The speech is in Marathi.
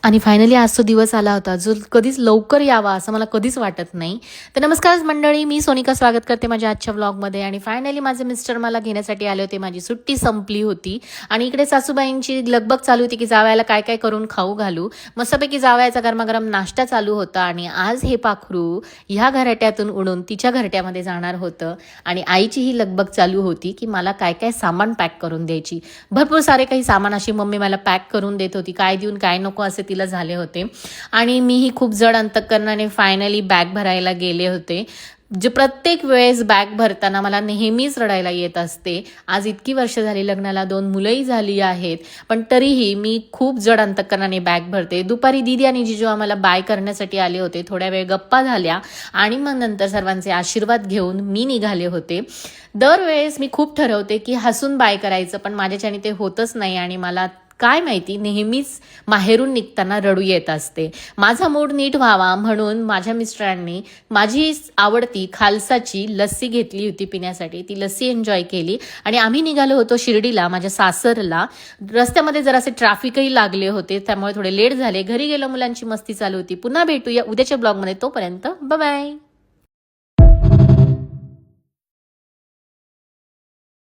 आणि फायनली आज तो दिवस आला होता जो कधीच लवकर यावा असं मला कधीच वाटत नाही. तर नमस्कार मंडळी, मी सोनिका स्वागत करते माझ्या आजच्या व्लॉगमध्ये. आणि फायनली माझे मिस्टर मला घेण्यासाठी आले होते. माझी सुट्टी संपली होती आणि इकडे सासूबाईंची लगबग चालू होती की जावयाला काय काय करून खाऊ घालू. मस्तपैकी जावयाचा गरमागरम नाश्ता चालू होता आणि आज हे पाखरू ह्या घरट्यातून उडून तिच्या घरट्यामध्ये जाणार होतं आणि आईची ही लगबग चालू होती की मला काय काय सामान पॅक करून द्यायची. भरपूर सारे काही सामान अशी मम्मी मला पॅक करून देत होती, काय देऊन काय नको असे तिला झाले होते. आणि मीही खूप जड अंतःकरणाने फायनली बॅग भरायला गेले होते. जे प्रत्येक वेळेस बॅग भरताना मला नेहमीच रडायला येत असते. आज इतकी वर्ष झाली लग्नाला, 2 मुलंही झाली आहेत, पण तरीही मी खूप जड अंतःकरणाने बॅग भरते. दुपारी दीदी आणि जिजू आम्हाला बाय करण्यासाठी आले होते. थोड्या वेळ गप्पा झाल्या आणि मग नंतर सर्वांचे आशीर्वाद घेऊन मी निघाले होते. दरवेळेस मी खूप ठरवते की हसून बाय करायचं, पण माझ्याच्याने ते होतच नाही आणि मला काय माहिती नेहमीच माहेरून निघताना रडू येत असते. माझा मूड नीट व्हावा म्हणून माझ्या मिस्टरांनी माझी आवडती खालसाची लस्सी घेतली होती पिण्यासाठी. ती लस्सी एन्जॉय केली आणि आम्ही निघालो होतो शिर्डीला, माझ्या सासरला. रस्त्यामध्ये जरासे ट्रॅफिकही लागले होते, त्यामुळे थोडे लेट झाले. घरी गेलो, मुलांची मस्ती चालू होती. पुन्हा भेटूया उद्याच्या ब्लॉगमध्ये. तोपर्यंत बाय बाय.